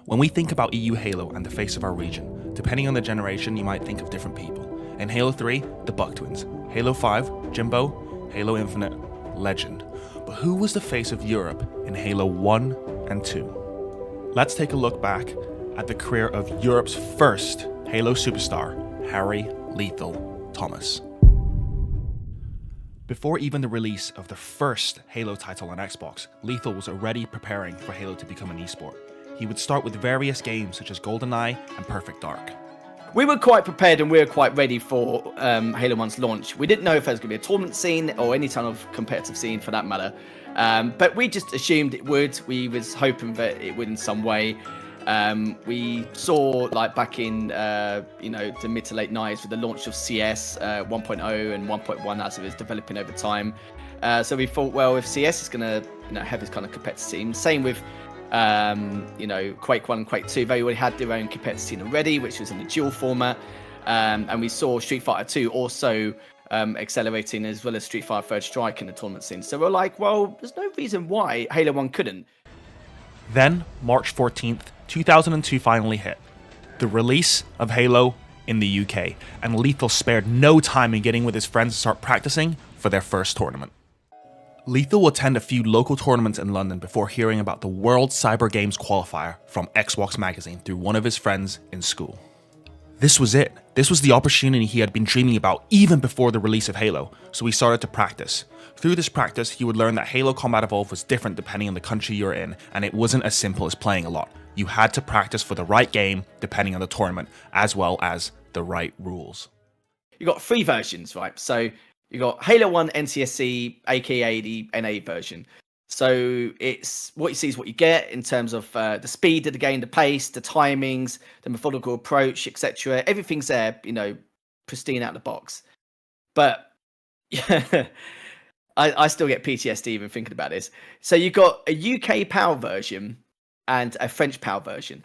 When we think about EU Halo and the face of our region, depending on the generation, you might think of different people. In Halo 3, the Buck Twins. Halo 5, Jimbo. Halo Infinite, Legend. But who was the face of Europe in Halo 1 and 2? Let's take a look back at the career of Europe's first Halo superstar, Harry Lethal Thomas. Before even the release of the first Halo title on Xbox, Lethal was already preparing for Halo to become an esport. He would start with various games such as GoldenEye and Perfect Dark. We were quite prepared and we were quite ready for Halo 1's launch. We didn't know if there was going to be a tournament scene or any kind of competitive scene for that matter. But we just assumed it would. We was hoping that it would in some way. We saw like back in the mid to late 90s with the launch of CS 1.0 and 1.1 as it was developing over time. So we thought, well, if CS is going to have this kind of competitive scene, same with Quake 1 and Quake 2, they already had their own competitive scene already, which was in the dual format. And we saw Street Fighter 2 also accelerating, as well as Street Fighter Third Strike in the tournament scene. So we're like, well, there's no reason why Halo 1 couldn't. Then, March 14th, 2002 finally hit. The release of Halo in the UK, and Lethal spared no time in getting with his friends to start practicing for their first tournament. Lethal will attend a few local tournaments in London before hearing about the World Cyber Games qualifier from Xbox magazine through one of his friends in school. This was it. This was the opportunity he had been dreaming about even before the release of Halo, so he started to practice. Through this practice, he would learn that Halo Combat Evolved was different depending on the country you're in, and it wasn't as simple as playing a lot. You had to practice for the right game depending on the tournament, as well as the right rules. You got three versions, right? So you got Halo 1 NCSC, aka the NA version. So it's what you see is what you get in terms of the speed of the game, the pace, the timings, the methodical approach, etc. Everything's there, pristine out of the box. But yeah, I still get PTSD even thinking about this. So you got a UK PAL version and a French PAL version.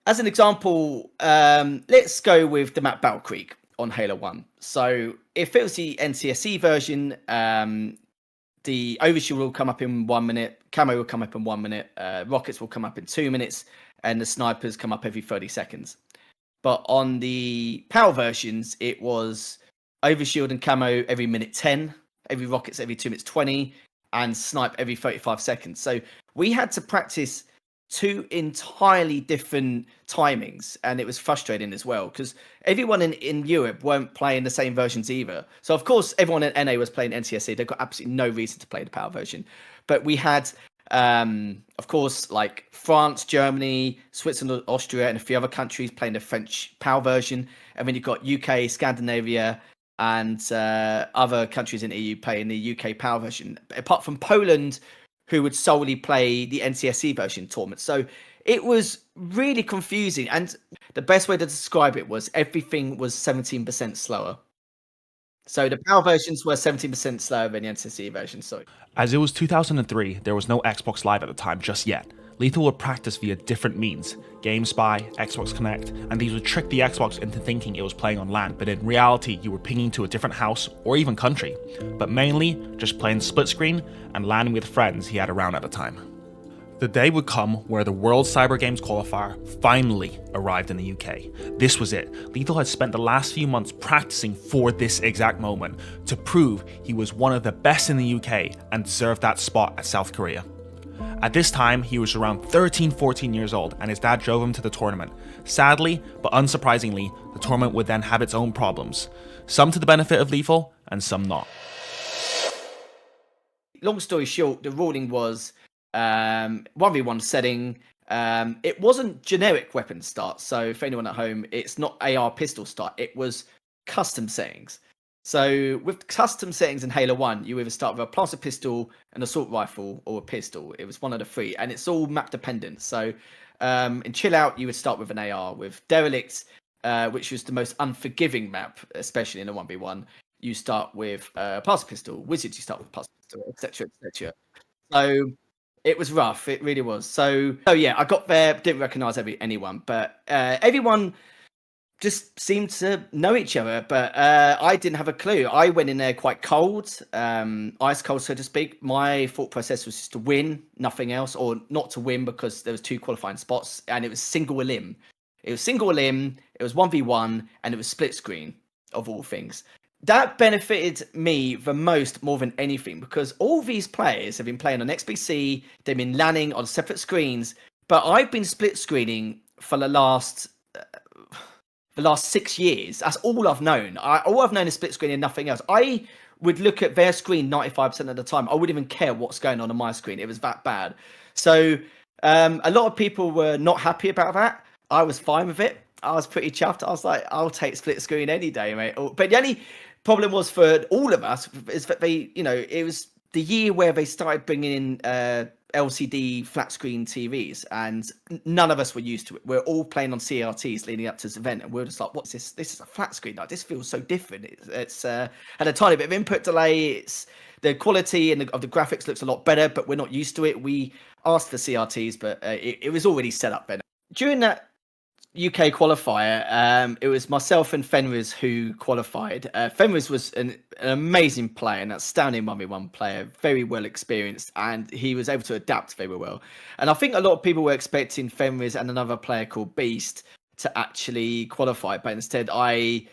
As an example, let's go with the map Battle Creek on Halo 1. So if it was the NCSC version, the overshield will come up in 1 minute, camo will come up in 1 minute, rockets will come up in 2 minutes, and the snipers come up every 30 seconds. But on the PAL versions, it was overshield and camo every minute 10, every rockets every 2 minutes 20, and snipe every 35 seconds. So we had to practice two entirely different timings, and it was frustrating as well because everyone in Europe weren't playing the same versions either. So of course everyone in NA was playing NTSC. They've got absolutely no reason to play the PAL version, but we had of course like France, Germany, Switzerland, Austria, and a few other countries playing the French PAL version, and then you've got UK, Scandinavia, and other countries in EU playing the UK PAL version, apart from Poland, who would solely play the NCSC version tournament. So it was really confusing. And the best way to describe it was everything was 17% slower. So the PAL versions were 17% slower than the NCSC version. Sorry. As it was 2003, there was no Xbox Live at the time just yet. Lethal would practice via different means, GameSpy, Xbox Connect, and these would trick the Xbox into thinking it was playing on LAN, but in reality you were pinging to a different house or even country, but mainly just playing split screen and LANing with friends he had around at the time. The day would come where the World Cyber Games qualifier finally arrived in the UK. This was it. Lethal had spent the last few months practicing for this exact moment to prove he was one of the best in the UK and deserved that spot at South Korea. At this time, he was around 13, 14 years old, and his dad drove him to the tournament. Sadly, but unsurprisingly, the tournament would then have its own problems. Some to the benefit of Lethal, and some not. Long story short, the ruling was 1v1 setting. It wasn't generic weapon start, so for anyone at home, it's not AR pistol start. It was custom settings. So with custom settings in Halo 1, you either start with a plasma pistol, an assault rifle, or a pistol. It was one of the three, and it's all map dependent. So in Chill Out, you would start with an AR. With Derelict, which was the most unforgiving map, especially in a 1v1, you start with a plasma pistol. Wizards, you start with a plasma pistol, etc., etc. So it was rough. It really was. So yeah, I got there, didn't recognise anyone, but everyone just seemed to know each other, but I didn't have a clue. I went in there quite cold, ice cold, so to speak. My thought process was just to win, nothing else, or not to win because there was 2 qualifying spots, and it was single elim. It was single elim, it was 1v1, and it was split screen, of all things. That benefited me the most more than anything because all these players have been playing on XBC, they've been LANing on separate screens, but I've been split screening for the last 6 years. That's all I've known. All I've known is split screen and nothing else. I would look at their screen 95% of the time. I wouldn't even care what's going on my screen. It was that bad. So a lot of people were not happy about that. I was fine with it. I was pretty chuffed. I was like, I'll take split screen any day, mate. But the only problem was for all of us is that they, it was the year where they started bringing in LCD flat screen TVs, and none of us were used to it. We're all playing on CRTs leading up to this event, and we're just like, "What's this? This is a flat screen. Like, this feels so different. It's had a tiny bit of input delay. It's the quality of the graphics looks a lot better, but we're not used to it. We asked for CRTs, but it was already set up better." During that UK qualifier, it was myself and Fenris who qualified. Fenris was an amazing player, an outstanding 1v1 player, very well experienced, and he was able to adapt very well. And I think a lot of people were expecting Fenris and another player called Beast to actually qualify, but instead I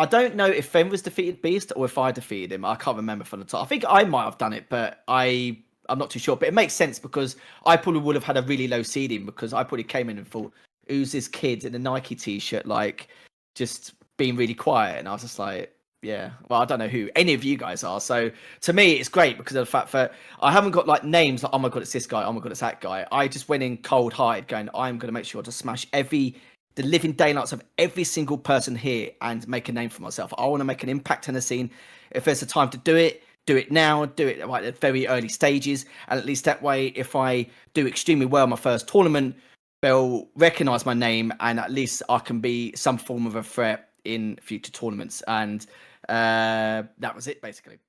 don't know if Fenris defeated Beast or if I defeated him. I can't remember from the top. I think I might have done it, but I'm not too sure. But it makes sense because I probably would have had a really low seeding because I probably came in and thought, who's this kid in a Nike t-shirt, like just being really quiet? And I was just like, yeah, well, I don't know who any of you guys are. So to me, it's great because of the fact that I haven't got like names like, oh my God, it's this guy. Oh my God, it's that guy. I just went in cold hearted going, I'm going to make sure to smash the living daylights of every single person here and make a name for myself. I want to make an impact in the scene. If there's a time to do it now, do it right at very early stages. And at least that way, if I do extremely well in my first tournament, they'll recognize my name and at least I can be some form of a threat in future tournaments. And that was it, basically.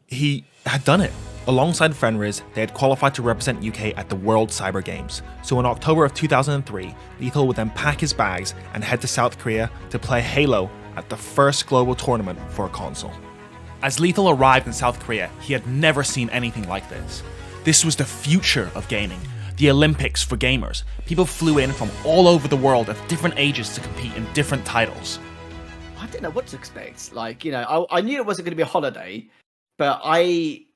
He had done it. Alongside Fenris, they had qualified to represent UK at the World Cyber Games. So in October of 2003, Lethal would then pack his bags and head to South Korea to play Halo at the first global tournament for a console. As Lethal arrived in South Korea, he had never seen anything like this. This was the future of gaming. The Olympics for gamers. People flew in from all over the world of different ages to compete in different titles. I didn't know what to expect. Like, I knew it wasn't going to be a holiday, but I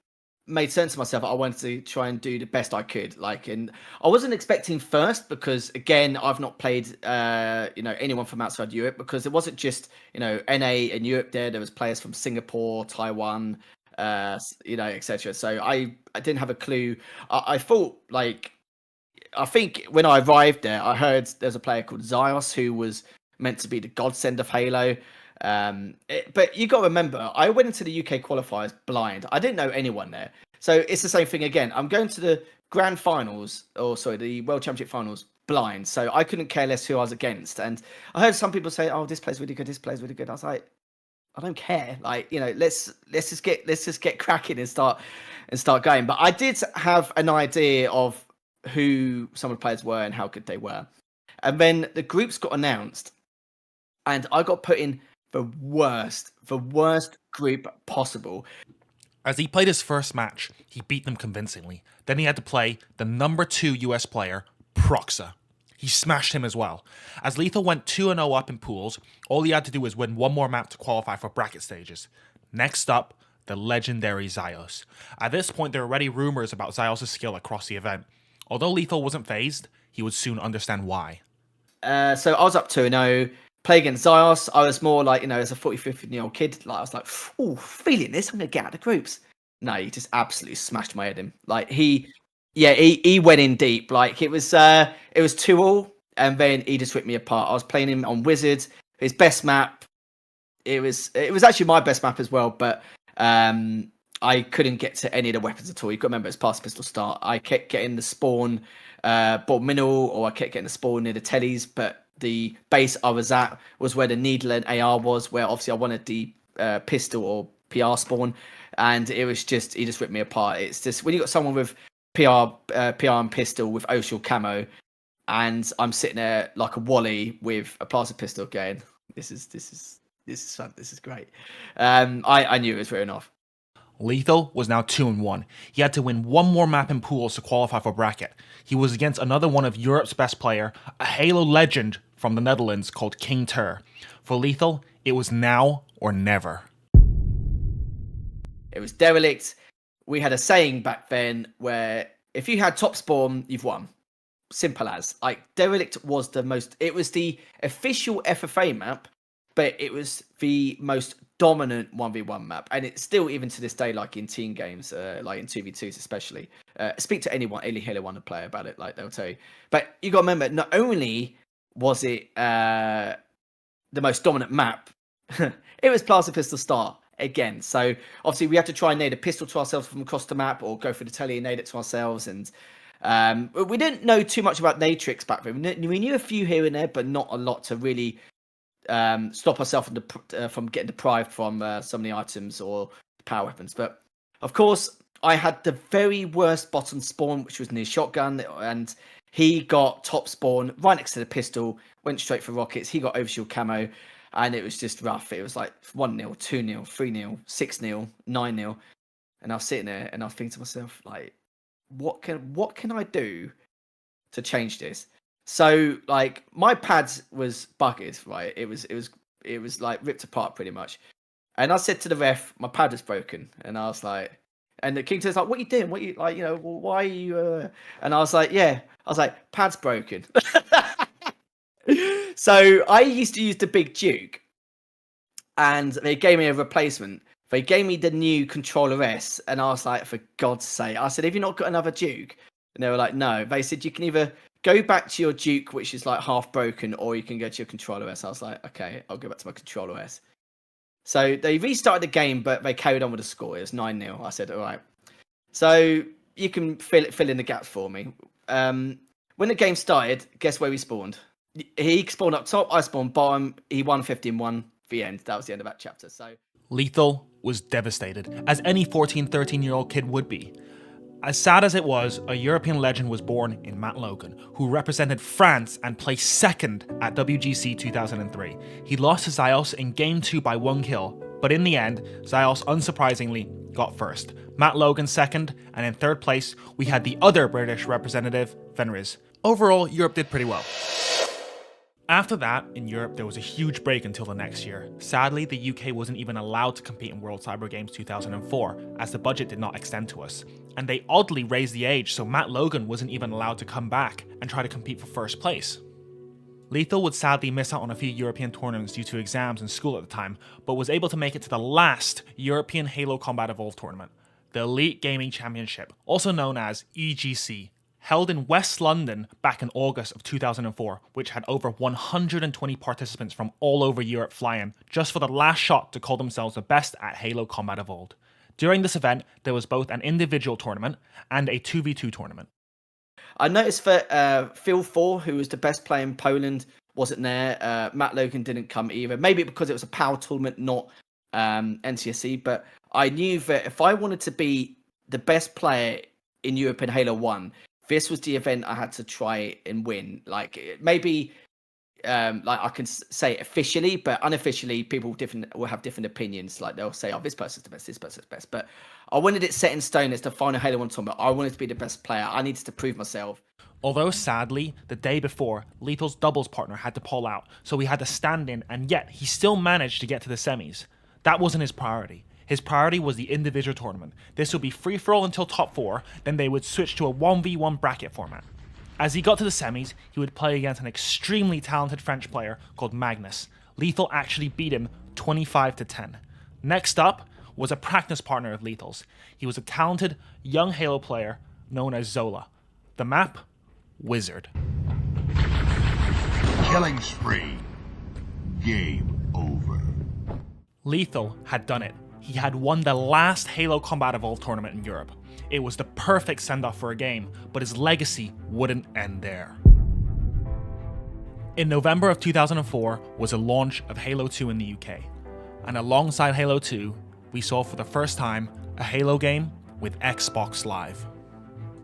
made sense to myself. I wanted to try and do the best I could. Like, and I wasn't expecting first because, again, I've not played, anyone from outside Europe because it wasn't just, NA and Europe there. There was players from Singapore, Taiwan, etc. So I didn't have a clue. I thought, like, I think when I arrived there, I heard there's a player called Zyos who was meant to be the godsend of Halo. But you got to remember, I went into the UK qualifiers blind. I didn't know anyone there. So it's the same thing again. I'm going to the grand finals, the World Championship finals blind. So I couldn't care less who I was against. And I heard some people say, oh, this player's really good. This player's really good. I was like, I don't care. Like, let's just get cracking and start going. But I did have an idea of who some of the players were and how good they were. And then the groups got announced and I got put in the worst group possible. As he played his first match, he beat them convincingly. Then he had to play the number 2 US player, Proxa. He smashed him as well. As Lethal went 2-0 up in pools, all he had to do was win one more map to qualify for bracket stages. Next up, the legendary Zyos. At this point, there were already rumors about Zyos' skill across the event. Although Lethal wasn't phased, he would soon understand why. So I was up 2-0, play against Zyos. I was more like, as a 45-year-old kid, like I was like, oh, feeling this, I'm going to get out of the groups. No, he just absolutely smashed my head in. Like he went in deep. Like it was 2-2, and then he just ripped me apart. I was playing him on Wizards, his best map. It was actually my best map as well, but I couldn't get to any of the weapons at all. You've got to remember, it's past pistol start. I kept getting the spawn bought mineral, or I kept getting the spawn near the tellies, but the base I was at was where the needle and AR was, where obviously I wanted the pistol or PR spawn, and it was just, he just ripped me apart. It's just, when you got someone with PR and pistol with Ocean camo, and I'm sitting there like a Wally with a plasma pistol again, This is fun. This is great. I knew it was written off. Lethal was now 2-1. He had to win one more map in pools to qualify for bracket. He was against another one of Europe's best player, a Halo legend from the Netherlands called King Tur. For Lethal, it was now or never. It was derelict. We had a saying back then where if you had top spawn, you've won. Simple as. Like, derelict was it was the official FFA map, but it was the most dominant 1v1 map, and it's still, even to this day, like in team games, like in 2v2s especially. Speak to any Halo 1 player about it, like they'll tell you. But you got to remember, not only was it the most dominant map, it was Plaza Pistol Star again. So obviously we had to try and nade a pistol to ourselves from across the map, or go for the telly and nade it to ourselves. And we didn't know too much about nade tricks back then. We knew a few here and there, but not a lot to really stop ourselves from getting deprived from some of the items or power weapons. But of course, I had the very worst bottom spawn, which was near shotgun, and he got top spawn right next to the pistol, went straight for rockets. He got overshield camo, and it was just rough. It was like 1-0, 2-0, 3-0, 6-0, 9-0, and I was sitting there and I was thinking to myself, like, what can I do to change this? So, like, my pads was buggered, right? It was like ripped apart pretty much. And I said to the ref, my pad is broken. And I was like, and the King was like, what are you doing? What are you, like, why are you? And I was like, pad's broken. So I used to use the Big Duke, and they gave me a replacement. They gave me the new Controller S, and I was like, for God's sake. I said, have you not got another Duke? And they were like, no. They said, you can either go back to your Duke, which is like half broken, or you can go to your Controller S. I was like, okay, I'll go back to my Controller S. So they restarted the game, but they carried on with the score. It was 9-0. I said, all right. So you can fill in the gaps for me. When the game started, guess where we spawned? He spawned up top, I spawned bottom. He won 15-1. The end. That was the end of that chapter. So Lethal was devastated, as any 14, 13-year-old kid would be. As sad as it was, a European legend was born in Matt Logan, who represented France and placed second at WGC 2003. He lost to Zyos in Game 2 by 1 kill, but in the end, Zyos unsurprisingly got first, Matt Logan second, and in third place, we had the other British representative, Fenriz. Overall, Europe did pretty well. After that, in Europe, there was a huge break until the next year. Sadly, the UK wasn't even allowed to compete in World Cyber Games 2004, as the budget did not extend to us. And they oddly raised the age, so Matt Logan wasn't even allowed to come back and try to compete for first place. Lethal would sadly miss out on a few European tournaments due to exams in school at the time, but was able to make it to the last European Halo Combat Evolved tournament, the Elite Gaming Championship, also known as EGC, held in West London back in August of 2004, which had over 120 participants from all over Europe flying, just for the last shot to call themselves the best at Halo Combat Evolved. During this event, there was both an individual tournament and a 2v2 tournament. I noticed that Phil 4, who was the best player in Poland, wasn't there. Matt Logan didn't come either. Maybe because it was a power tournament, not NCSC, but I knew that if I wanted to be the best player in Europe in Halo 1, this was the event I had to try and win. Like, maybe like I can say it officially, but unofficially, people will have different opinions. Like, they'll say, oh, this person's the best, this person's the best. But I wanted it set in stone as the final Halo 1 tournament. I wanted to be the best player. I needed to prove myself. Although sadly, the day before, Lethal's doubles partner had to pull out, so he had to stand in, and yet he still managed to get to the semis. That wasn't his priority. His priority was the individual tournament. This would be free-for-all until top 4, then they would switch to a 1v1 bracket format. As he got to the semis, he would play against an extremely talented French player called Magnus. Lethal actually beat him 25-10. Next up was a practice partner of Lethal's. He was a talented, young Halo player known as Zola. The map? Wizard. Killing spree. Game over. Lethal had done it. He had won the last Halo Combat Evolved tournament in Europe. It was the perfect send-off for a game, but his legacy wouldn't end there. In November of 2004 was the launch of Halo 2 in the UK, and alongside Halo 2, we saw for the first time a Halo game with Xbox Live.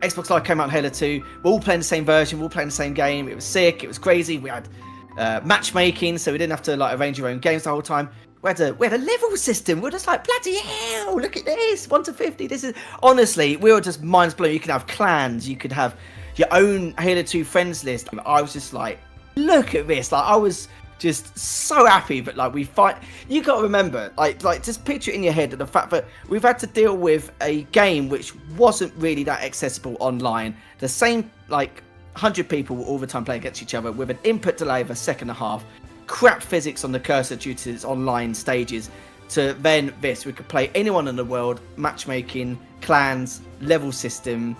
Xbox Live came out in Halo 2. We're all playing the same version, we're all playing the same game. It was sick, it was crazy. We had matchmaking, so we didn't have to like arrange our own games the whole time. We had a level system. We're just like, bloody hell, look at this, 1 to 50. This is honestly, we were just minds blown. You could have clans, you could have your own Halo 2 friends list. I was just like, look at this. Like, I was just so happy. But like, we fight. You got to remember, like just picture it in your head the fact that we've had to deal with a game which wasn't really that accessible online. The same like 100 people all the time playing against each other with an input delay of a second and a half. Crap physics on the cursor due to its online stages, to then this. We could play anyone in the world, matchmaking, clans, level system,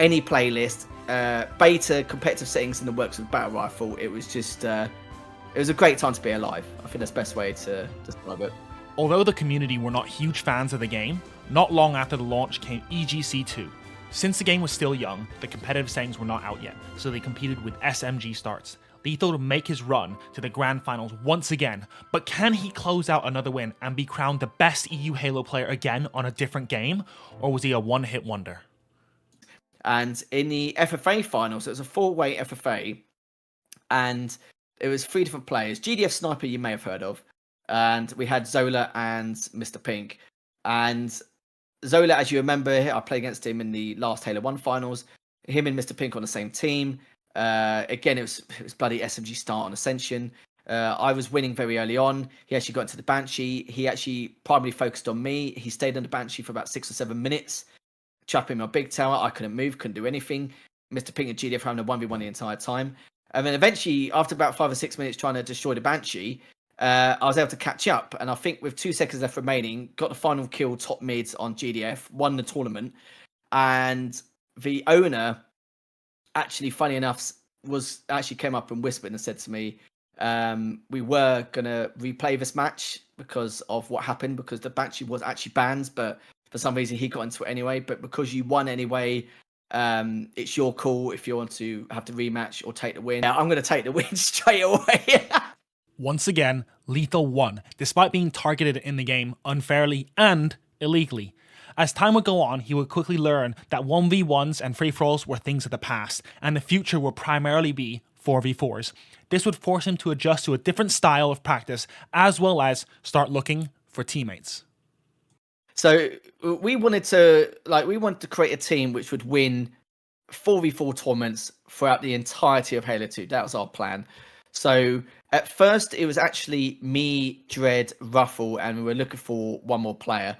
any playlist, beta, competitive settings in the works of Battle Rifle. It was just, it was a great time to be alive. I think that's the best way to describe it. Although the community were not huge fans of the game, not long after the launch came EGC2. Since the game was still young, the competitive settings were not out yet, so they competed with SMG starts. Lethal to make his run to the grand finals once again, but can he close out another win and be crowned the best EU Halo player again on a different game, or was he a one-hit wonder? And in the FFA finals, it was a 4-way FFA, and it was 3 different players. GDF Sniper, you may have heard of, and we had Zola and Mr. Pink. And Zola, as you remember, I played against him in the last Halo 1 finals. Him and Mr. Pink on the same team. Again, it was bloody SMG start on Ascension. I was winning very early on. He actually got into the Banshee. He actually primarily focused on me. He stayed on the Banshee for about 6 or 7 minutes, trapping my big tower. I couldn't move, couldn't do anything. Mr. Pink and GDF having a 1v1 the entire time. And then eventually, after about 5 or 6 minutes trying to destroy the Banshee, I was able to catch up. And I think with 2 seconds left remaining, got the final kill top mid on GDF, won the tournament. And the owner, actually, funny enough, came up and whispered and said to me, we were gonna replay this match because of what happened, because the Banshee was actually banned, but for some reason he got into it anyway. But because you won anyway, it's your call if you want to have the rematch or take the win. Yeah, I'm gonna take the win straight away. Once again, Lethal won, despite being targeted in the game unfairly and illegally. As time would go on, he would quickly learn that 1v1s and free-for-alls were things of the past, and the future would primarily be 4v4s. This would force him to adjust to a different style of practice, as well as start looking for teammates. So we wanted to create a team which would win 4v4 tournaments throughout the entirety of Halo 2. That was our plan. So at first, it was actually me, Dread, Ruffle, and we were looking for one more player.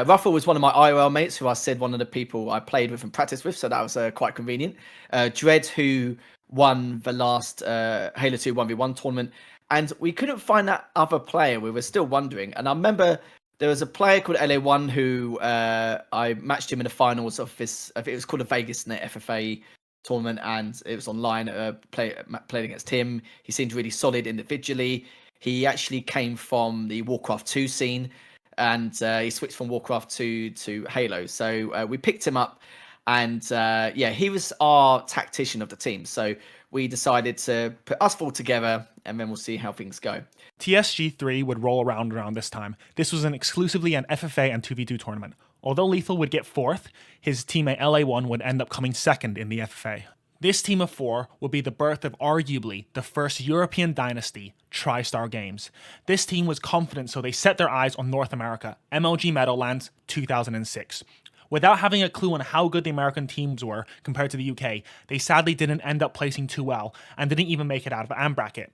Ruffle was one of my IRL mates, who I said one of the people I played with and practiced with, so that was quite convenient. Dread, who won the last Halo 2 1v1 tournament, and we couldn't find that other player. We were still wondering, and I remember there was a player called LA1 who I matched him in the finals of this. I think it was called a Vegas Net FFA tournament, and it was online. Played against him. He seemed really solid individually. He actually came from the Warcraft 2 scene, and he switched from Warcraft 2 to Halo. So we picked him up, and he was our tactician of the team. So we decided to put us four together, and then we'll see how things go. TSG3 would roll around this time. This was exclusively an FFA and 2v2 tournament. Although Lethal would get 4th, his teammate LA1 would end up coming 2nd in the FFA. This team of 4 would be the birth of arguably the first European dynasty, TriStar Games. This team was confident, so they set their eyes on North America, MLG Meadowlands 2006. Without having a clue on how good the American teams were compared to the UK, they sadly didn't end up placing too well and didn't even make it out of the AM bracket.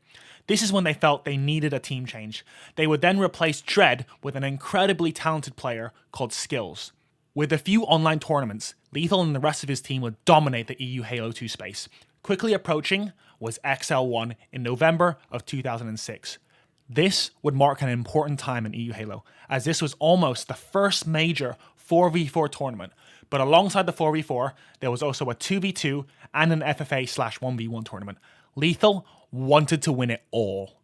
This is when they felt they needed a team change. They would then replace Dread with an incredibly talented player called Skills. With a few online tournaments, Lethal and the rest of his team would dominate the EU Halo 2 space. Quickly approaching was XL1 in November of 2006. This would mark an important time in EU Halo, as this was almost the first major 4v4 tournament. But alongside the 4v4, there was also a 2v2 and an FFA/1v1 tournament. Lethal wanted to win it all.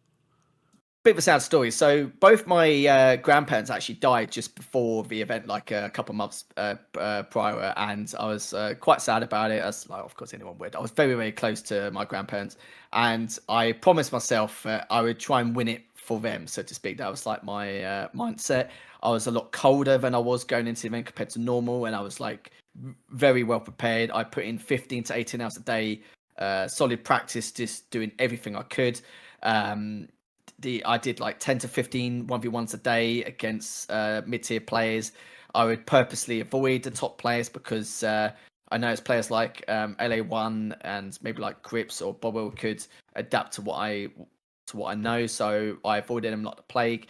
Bit of a sad story. So both my grandparents actually died just before the event, like a couple of months prior, and I was quite sad about it, as like, of course anyone would. I was very, very close to my grandparents, and I promised myself that I would try and win it for them, so to speak. That was like my mindset. I was a lot colder than I was going into the event compared to normal, and I was like very well prepared. I put in 15 to 18 hours a day solid practice, just doing everything I could. I did like 10 to 15 1v1s a day against mid-tier players. I would purposely avoid the top players because I know it's players like LA1 and maybe like Grips or Bobble could adapt to what I know. So I avoided them like the plague.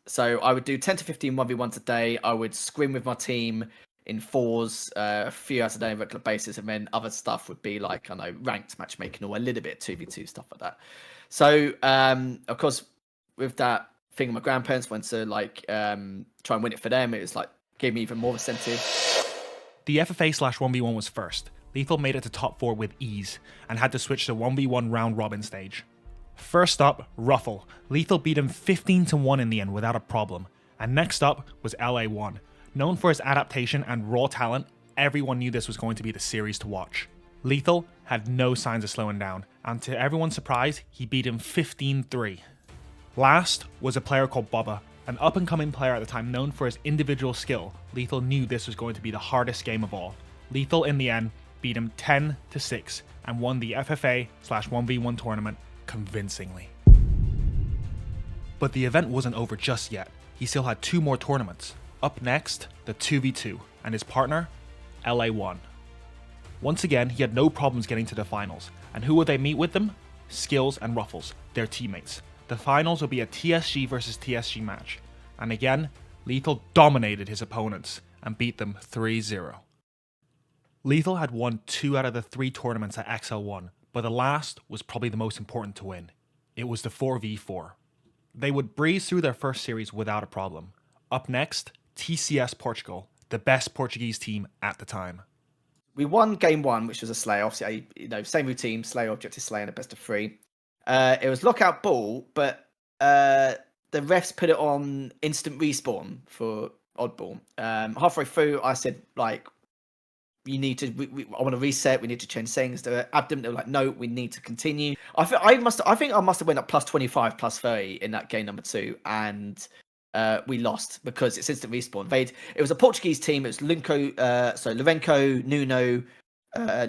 So I would do 10 to 15 1v1s a day. I would scrim with my team in fours a few hours a day on a regular basis, and then other stuff would be like, I know, ranked matchmaking or a little bit 2v2 stuff like that. So of course, with that thing, my grandparents went to like try and win it for them. It was like gave me even more incentive. The FFA/1v1 was first. Lethal made it to top 4 with ease and had to switch to 1v1 round robin stage. First up, Ruffle. Lethal beat him 15-1 in the end without a problem. And next up was LA1. Known for his adaptation and raw talent, everyone knew this was going to be the series to watch. Lethal had no signs of slowing down, and to everyone's surprise, he beat him 15-3. Last was a player called Bubba, an up-and-coming player at the time known for his individual skill. Lethal knew this was going to be the hardest game of all. Lethal, in the end, beat him 10-6 and won the FFA/1v1 tournament convincingly. But the event wasn't over just yet. He still had 2 more tournaments. Up next, the 2v2, and his partner, LA1. Once again, he had no problems getting to the finals. And who would they meet with them? Skills and Ruffles, their teammates. The finals will be a TSG versus TSG match. And again, Lethal dominated his opponents and beat them 3-0. Lethal had won 2 out of the 3 tournaments at XL1, but the last was probably the most important to win. It was the 4v4. They would breeze through their first series without a problem. Up next, TCS Portugal, the best Portuguese team at the time. We won game 1, which was a slay. Obviously, same routine, slay, objective slay, and a best of 3. It was lockout ball, but the refs put it on instant respawn for oddball. Halfway through, I said, like, you need to. I want to reset. We need to change settings. They were like, no, we need to continue. I think I must have went up plus 25, plus 30 in that game number 2, and we lost because it's instant respawn. It was a Portuguese team. It was Lourenco, Nuno,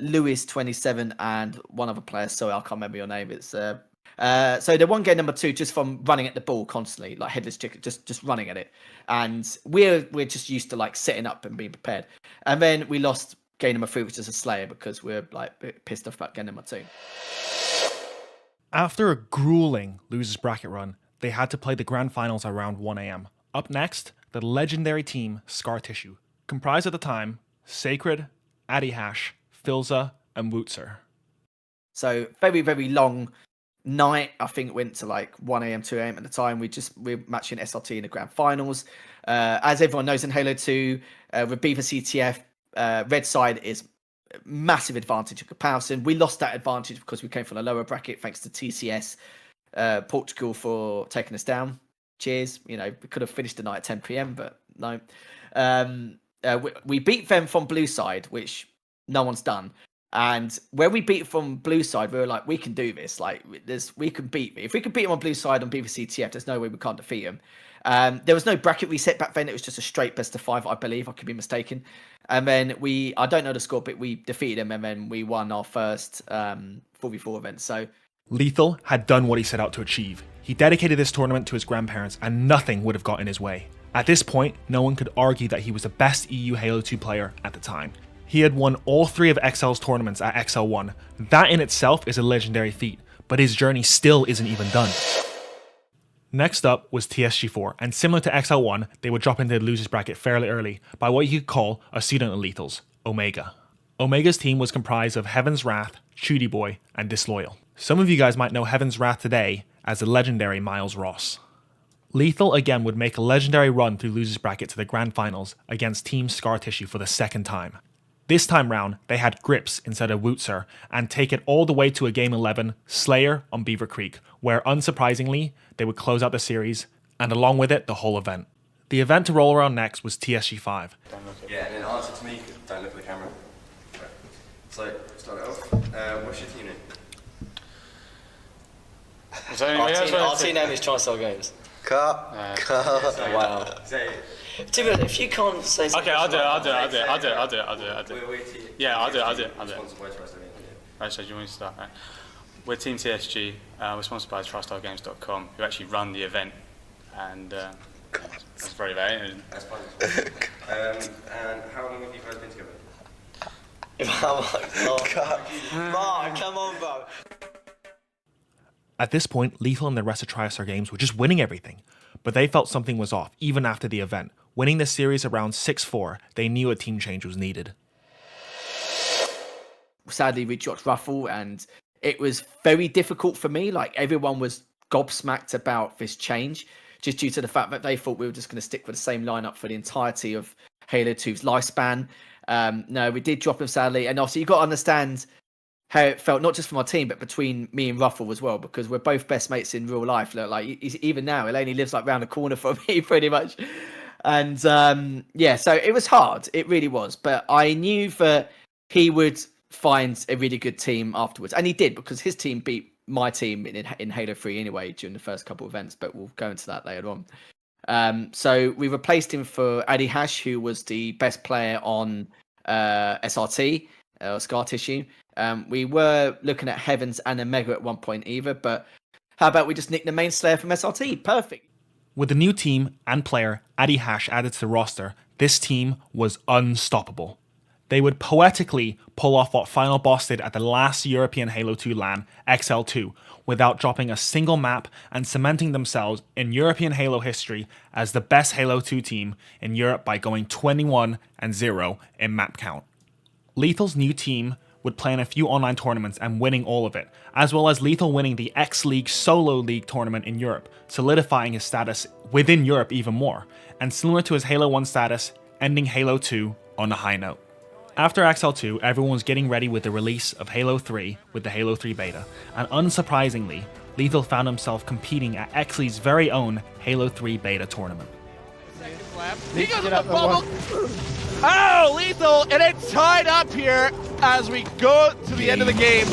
Luis 27, and one other player. Sorry, I can't remember your name. It's so they won game number 2 just from running at the ball constantly, like headless chicken, just running at it. And we're just used to like setting up and being prepared. And then we lost game number 3, which is a slayer, because we're like pissed off about game number 2. After a grueling losers bracket run, they had to play the grand finals around 1 AM. Up next, the legendary team Scar Tissue, comprised at the time Sacred, Addy Hash, Filza, and Wootzer. So very, very long night. I think it went to like 1 AM, 2 AM at the time. We're matching SRT in the grand finals. As everyone knows in Halo 2, with Beaver CTF, red side is massive advantage in comparison. We lost that advantage because we came from a lower bracket thanks to TCS Portugal for taking us down. Cheers. We could have finished the night at 10 PM, but no. We beat them from blue side, which no one's done. And where we beat from blue side, we were like, we can do this. Like, we can beat. If we can beat them on blue side on BVCTF, there's no way we can't defeat them. There was no bracket reset back then. It was just a straight best of 5, I believe. I could be mistaken. And then I don't know the score, but we defeated them, and then we won our first 4v4 event. So Lethal had done what he set out to achieve. He dedicated this tournament to his grandparents, and nothing would have got in his way. At this point, no one could argue that he was the best EU Halo 2 player at the time. He had won all 3 of XL's tournaments at XL1. That in itself is a legendary feat, but his journey still isn't even done. Next up was TSG4, and similar to XL1, they would drop into the losers bracket fairly early by what you could call a student of Lethals, Omega. Omega's team was comprised of Heaven's Wrath, Chudy Boy, and Disloyal. Some of you guys might know Heaven's Wrath today as the legendary Miles Ross. Lethal again would make a legendary run through losers bracket to the grand finals against Team Scar Tissue for the second time. This time round, they had Grips instead of Wootzer, and take it all the way to a Game 11, Slayer on Beaver Creek, where unsurprisingly, they would close out the series, and along with it, the whole event. The event to roll around next was TSG5. Yeah, and then answer to me, don't look at the camera. So, start it off. What's your team name? Our team name is TriStar Games. Cut. Wow. To be honest, if you can't say something... Okay, I'll do it. Wait. Yeah, I'll do it. Sponsored by TriStar Games. Right, so do you want me to start? Right. We're Team TSG. We're sponsored by TriStarGames.com, who actually run the event, and that's very vague. That's fine. And how long have you guys been together? Mark, come on, bro. At this point, Lethal and the rest of TriStar Games were just winning everything, but they felt something was off even after the event. Winning the series around 6-4, they knew a team change was needed. Sadly, we dropped Ruffle, and it was very difficult for me. Like, everyone was gobsmacked about this change, just due to the fact that they thought we were just going to stick with the same lineup for the entirety of Halo 2's lifespan. No, we did drop him, sadly. And also, you've got to understand how it felt, not just for my team, but between me and Ruffle as well, because we're both best mates in real life. Like, even now, he only lives like round the corner from me, pretty much. And yeah, so it was hard. It really was. But I knew that he would find a really good team afterwards. And he did, because his team beat my team in Halo 3 anyway during the first couple of events, but we'll go into that later on. So we replaced him for Adi Hash, who was the best player on SRT, Scar Tissue. We were looking at Heavens and Omega at one point either, but how about we just nick the main Slayer from SRT? Perfect. With the new team and player Adi Hash added to the roster, this team was unstoppable. They would poetically pull off what Final Boss did at the last European Halo 2 LAN, XL2, without dropping a single map and cementing themselves in European Halo history as the best Halo 2 team in Europe by going 21-0 in map count. Lethal's new team would play in a few online tournaments and winning all of it, as well as Lethal winning the X-League Solo League tournament in Europe, solidifying his status within Europe even more, and similar to his Halo 1 status, ending Halo 2 on a high note. After XL2, everyone was getting ready with the release of Halo 3 with the Halo 3 beta, and unsurprisingly, Lethal found himself competing at X-League's very own Halo 3 beta tournament. He goes in the bubble. Oh, Lethal, and it's tied up here as we go to the end of the game.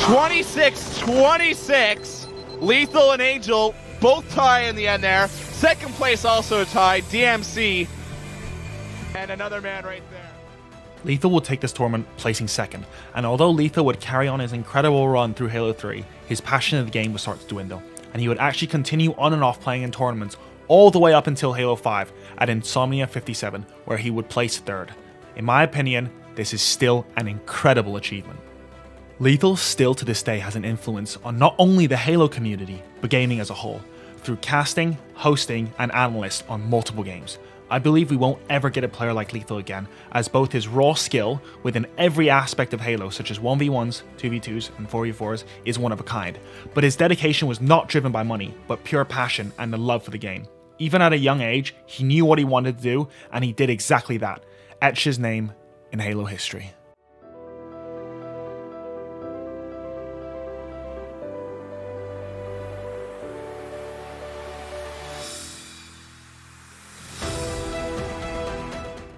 26-26. Lethal and Angel both tie in the end there. Second place also tied, DMC. And another man right there. Lethal would take this tournament placing second, and although Lethal would carry on his incredible run through Halo 3, his passion of the game would start to dwindle, and he would actually continue on and off playing in tournaments all the way up until Halo 5 at Insomnia 57, where he would place third. In my opinion, this is still an incredible achievement. Lethal still to this day has an influence on not only the Halo community, but gaming as a whole, through casting, hosting, and analyst on multiple games. I believe we won't ever get a player like Lethal again, as both his raw skill within every aspect of Halo, such as 1v1s, 2v2s, and 4v4s, is one of a kind, but his dedication was not driven by money, but pure passion and the love for the game. Even at a young age, he knew what he wanted to do, and he did exactly that, etch his name in Halo history.